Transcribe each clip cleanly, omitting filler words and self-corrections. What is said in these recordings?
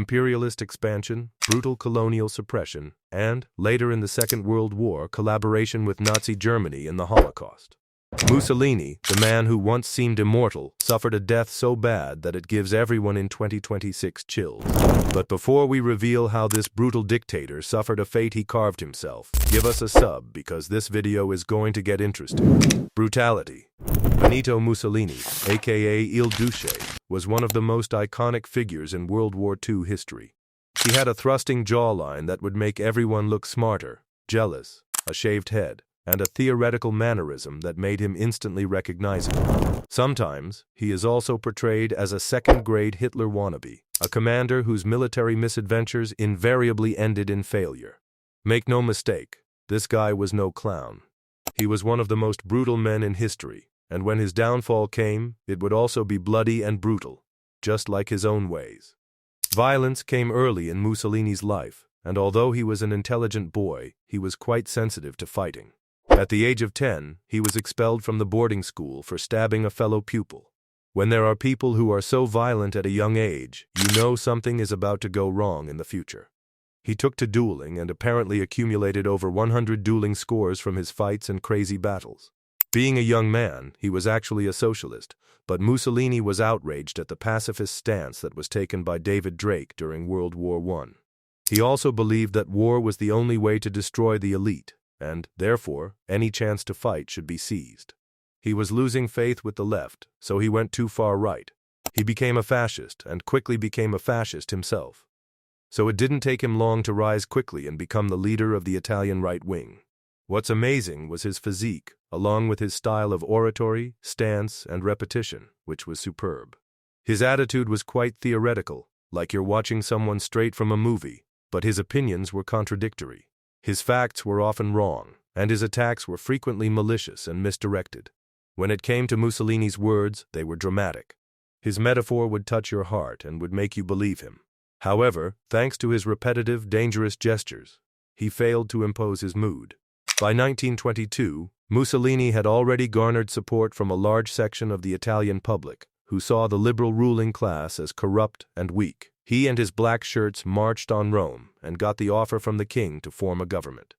imperialist expansion, brutal colonial suppression, and, later in the Second World War, collaboration with Nazi Germany in the Holocaust. Mussolini, the man who once seemed immortal, suffered a death so bad that it gives everyone in 2026 chills. But before we reveal how this brutal dictator suffered a fate he carved himself, give us a sub because this video is going to get interesting. Brutality. Benito Mussolini, aka Il Duce, was one of the most iconic figures in World War II history. He had a thrusting jawline that would make everyone look smarter, jealous, a shaved head, and a theoretical mannerism that made him instantly recognizable. Sometimes, he is also portrayed as a second-grade Hitler wannabe, a commander whose military misadventures invariably ended in failure. Make no mistake, this guy was no clown. He was one of the most brutal men in history, and when his downfall came, it would also be bloody and brutal, just like his own ways. Violence came early in Mussolini's life, and although he was an intelligent boy, he was quite sensitive to fighting. At the age of 10, he was expelled from the boarding school for stabbing a fellow pupil. When there are people who are so violent at a young age, you know something is about to go wrong in the future. He took to dueling and apparently accumulated over 100 dueling scores from his fights and crazy battles. Being a young man, he was actually a socialist, but Mussolini was outraged at the pacifist stance that was taken by David Drake during World War I. He also believed that war was the only way to destroy the elite, and, therefore, any chance to fight should be seized. He was losing faith with the left, so he went too far right. He became a fascist and quickly became a fascist himself. So it didn't take him long to rise quickly and become the leader of the Italian right wing. What's amazing was his physique, along with his style of oratory, stance, and repetition, which was superb. His attitude was quite theoretical, like you're watching someone straight from a movie, but his opinions were contradictory. His facts were often wrong, and his attacks were frequently malicious and misdirected. When it came to Mussolini's words, they were dramatic. His metaphor would touch your heart and would make you believe him. However, thanks to his repetitive, dangerous gestures, he failed to impose his mood. By 1922, Mussolini had already garnered support from a large section of the Italian public, who saw the liberal ruling class as corrupt and weak. He and his black shirts marched on Rome and got the offer from the king to form a government.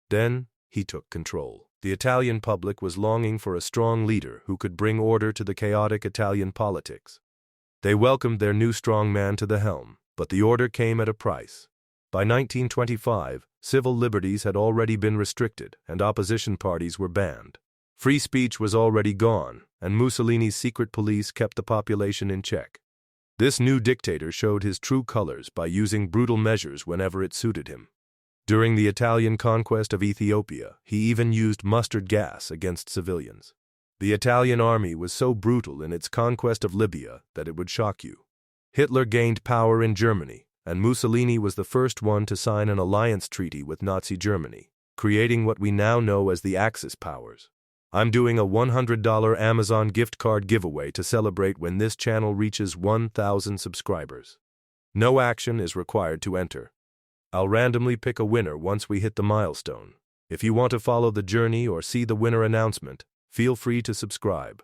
Then, he took control. The Italian public was longing for a strong leader who could bring order to the chaotic Italian politics. They welcomed their new strongman to the helm, but the order came at a price. By 1925, civil liberties had already been restricted and opposition parties were banned. Free speech was already gone, and Mussolini's secret police kept the population in check. This new dictator showed his true colors by using brutal measures whenever it suited him. During the Italian conquest of Ethiopia, he even used mustard gas against civilians. The Italian army was so brutal in its conquest of Libya that it would shock you. Hitler gained power in Germany, and Mussolini was the first one to sign an alliance treaty with Nazi Germany, creating what we now know as the Axis powers. I'm doing a $100 Amazon gift card giveaway to celebrate when this channel reaches 1,000 subscribers. No action is required to enter. I'll randomly pick a winner once we hit the milestone. If you want to follow the journey or see the winner announcement, feel free to subscribe.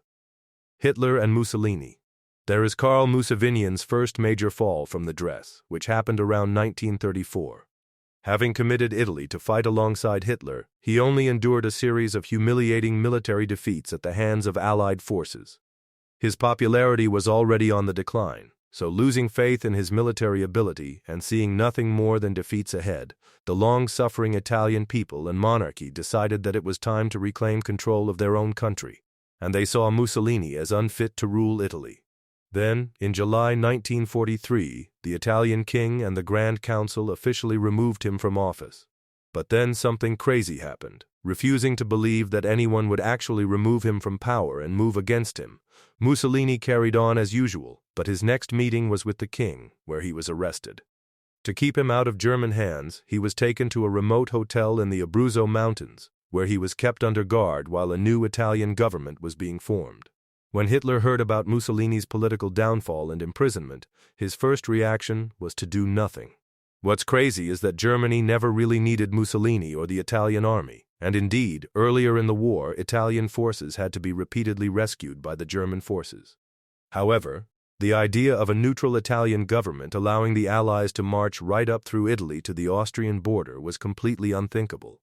Hitler and Mussolini. There is Karl Mussolini's first major fall from the dress, which happened around 1934. Having committed Italy to fight alongside Hitler, he only endured a series of humiliating military defeats at the hands of Allied forces. His popularity was already on the decline, so losing faith in his military ability and seeing nothing more than defeats ahead, the long-suffering Italian people and monarchy decided that it was time to reclaim control of their own country, and they saw Mussolini as unfit to rule Italy. Then, in July 1943, the Italian king and the Grand Council officially removed him from office. But then something crazy happened. Refusing to believe that anyone would actually remove him from power and move against him, Mussolini carried on as usual, but his next meeting was with the king, where he was arrested. To keep him out of German hands, he was taken to a remote hotel in the Abruzzo Mountains, where he was kept under guard while a new Italian government was being formed. When Hitler heard about Mussolini's political downfall and imprisonment, his first reaction was to do nothing. What's crazy is that Germany never really needed Mussolini or the Italian army, and indeed, earlier in the war, Italian forces had to be repeatedly rescued by the German forces. However, The idea of a neutral Italian government allowing the Allies to march right up through Italy to the Austrian border was completely unthinkable.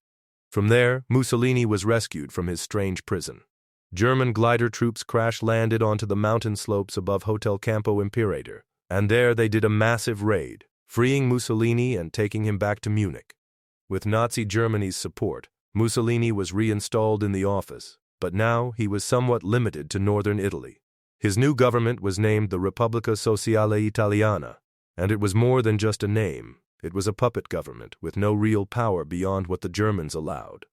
From there, Mussolini was rescued from his strange prison. German glider troops crash-landed onto the mountain slopes above Hotel Campo Imperator, and there they did a massive raid, freeing Mussolini and taking him back to Munich. With Nazi Germany's support, Mussolini was reinstalled in the office, but now he was somewhat limited to northern Italy. His new government was named the Repubblica Sociale Italiana, and it was more than just a name. It was a puppet government with no real power beyond what the Germans allowed.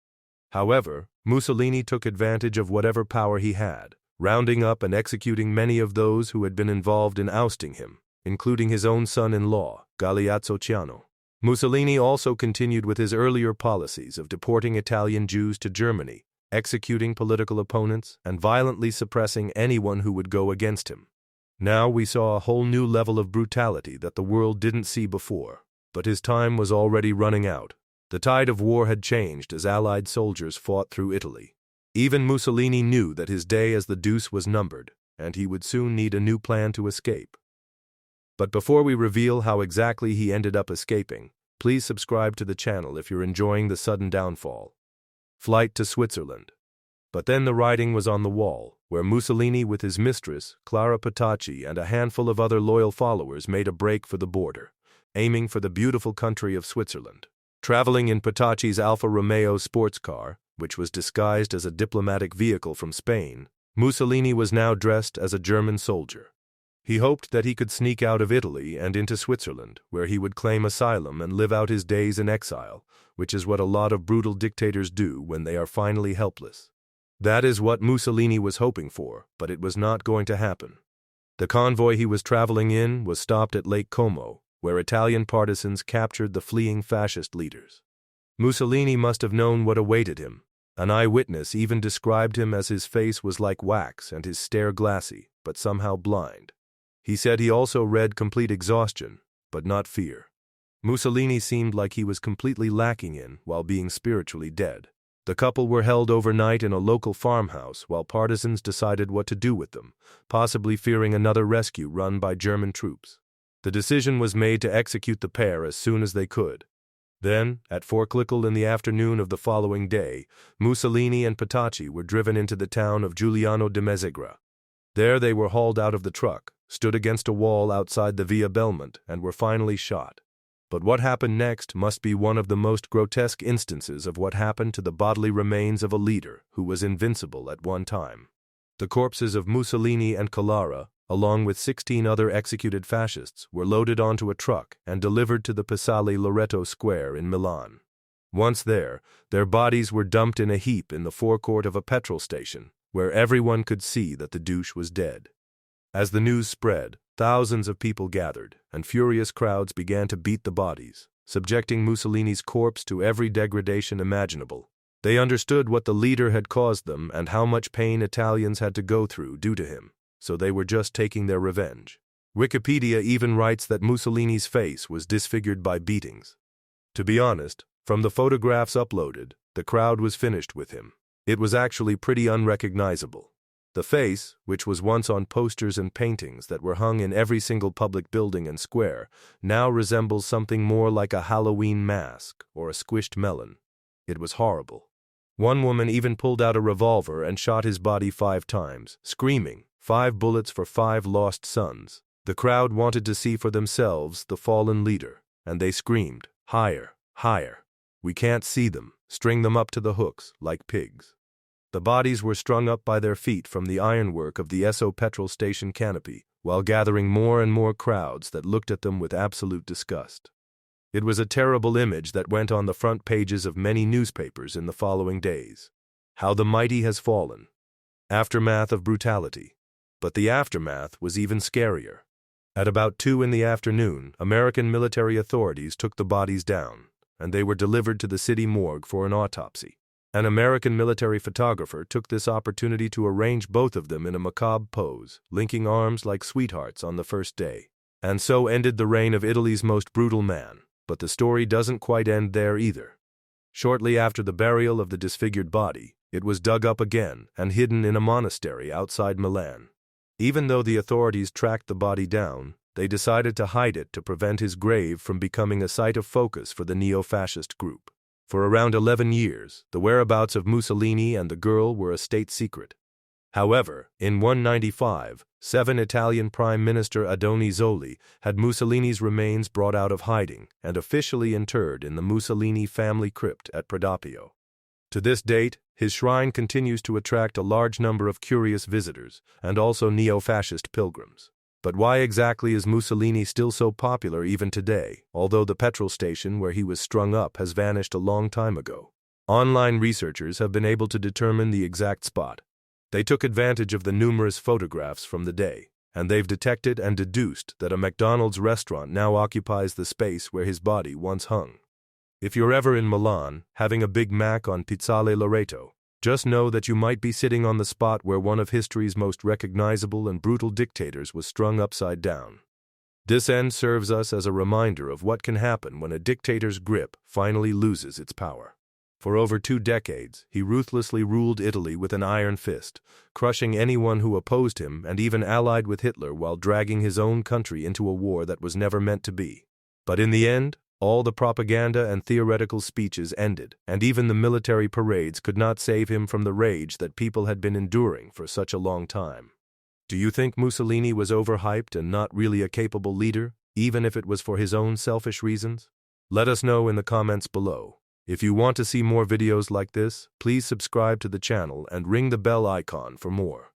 However, Mussolini took advantage of whatever power he had, rounding up and executing many of those who had been involved in ousting him, including his own son-in-law, Galeazzo Ciano. Mussolini also continued with his earlier policies of deporting Italian Jews to Germany, executing political opponents, and violently suppressing anyone who would go against him. Now we saw a whole new level of brutality that the world didn't see before, but his time was already running out. The tide of war had changed as Allied soldiers fought through Italy. Even Mussolini knew that his day as the Duce was numbered, and he would soon need a new plan to escape. But before we reveal how exactly he ended up escaping, please subscribe to the channel if you're enjoying the sudden downfall. Flight to Switzerland. But then the writing was on the wall, where Mussolini with his mistress, Clara Petacci, and a handful of other loyal followers made a break for the border, aiming for the beautiful country of Switzerland. Traveling in Petacci's Alfa Romeo sports car, which was disguised as a diplomatic vehicle from Spain, Mussolini was now dressed as a German soldier. He hoped that he could sneak out of Italy and into Switzerland, where he would claim asylum and live out his days in exile, which is what a lot of brutal dictators do when they are finally helpless. That is what Mussolini was hoping for, but it was not going to happen. The convoy he was traveling in was stopped at Lake Como, where Italian partisans captured the fleeing fascist leaders. Mussolini must have known what awaited him. An eyewitness even described him as his face was like wax and his stare glassy, but somehow blind. He said he also read complete exhaustion, but not fear. Mussolini seemed like he was completely lacking in while being spiritually dead. The couple were held overnight in a local farmhouse while partisans decided what to do with them, possibly fearing another rescue run by German troops. The decision was made to execute the pair as soon as they could. Then, at 4:00 in the afternoon of the following day, Mussolini and Petacci were driven into the town of Giuliano de Mezzegra. There they were hauled out of the truck, stood against a wall outside the Via Belmont, and were finally shot. But what happened next must be one of the most grotesque instances of what happened to the bodily remains of a leader who was invincible at one time. The corpses of Mussolini and Clara, along with 16 other executed fascists, were loaded onto a truck and delivered to the Piazzale Loreto Square in Milan. Once there, their bodies were dumped in a heap in the forecourt of a petrol station, where everyone could see that the Duce was dead. As the news spread, thousands of people gathered, and furious crowds began to beat the bodies, subjecting Mussolini's corpse to every degradation imaginable. They understood what the leader had caused them and how much pain Italians had to go through due to him, so they were just taking their revenge. Wikipedia even writes that Mussolini's face was disfigured by beatings. To be honest, from the photographs uploaded, the crowd was finished with him. It was actually pretty unrecognizable. The face, which was once on posters and paintings that were hung in every single public building and square, now resembles something more like a Halloween mask or a squished melon. It was horrible. One woman even pulled out a revolver and shot his body 5 times, screaming, 5 bullets for 5 lost sons. The crowd wanted to see for themselves the fallen leader, and they screamed, "Higher, higher. We can't see them. String them up to the hooks, like pigs." The bodies were strung up by their feet from the ironwork of the Esso petrol station canopy, while gathering more and more crowds that looked at them with absolute disgust. It was a terrible image that went on the front pages of many newspapers in the following days. How the mighty has fallen. Aftermath of brutality. But the aftermath was even scarier. At about 2 in the afternoon, American military authorities took the bodies down, and they were delivered to the city morgue for an autopsy. An American military photographer took this opportunity to arrange both of them in a macabre pose, linking arms like sweethearts on the first day. And so ended the reign of Italy's most brutal man. But the story doesn't quite end there either. Shortly after the burial of the disfigured body, it was dug up again and hidden in a monastery outside Milan. Even though the authorities tracked the body down, they decided to hide it to prevent his grave from becoming a site of focus for the neo-fascist group. For around 11 years, the whereabouts of Mussolini and the girl were a state secret. However, in 195, Italian Prime Minister Adoni Zoli had Mussolini's remains brought out of hiding and officially interred in the Mussolini family crypt at Predoppio. To this date, his shrine continues to attract a large number of curious visitors and also neo-fascist pilgrims. But why exactly is Mussolini still so popular even today, although the petrol station where he was strung up has vanished a long time ago? Online researchers have been able to determine the exact spot. They took advantage of the numerous photographs from the day, and they've detected and deduced that a McDonald's restaurant now occupies the space where his body once hung. If you're ever in Milan, having a Big Mac on Piazzale Loreto, just know that you might be sitting on the spot where one of history's most recognizable and brutal dictators was strung upside down. This end serves us as a reminder of what can happen when a dictator's grip finally loses its power. For over 2 decades, he ruthlessly ruled Italy with an iron fist, crushing anyone who opposed him and even allied with Hitler while dragging his own country into a war that was never meant to be. But in the end, all the propaganda and theoretical speeches ended, and even the military parades could not save him from the rage that people had been enduring for such a long time. Do you think Mussolini was overhyped and not really a capable leader, even if it was for his own selfish reasons? Let us know in the comments below. If you want to see more videos like this, please subscribe to the channel and ring the bell icon for more.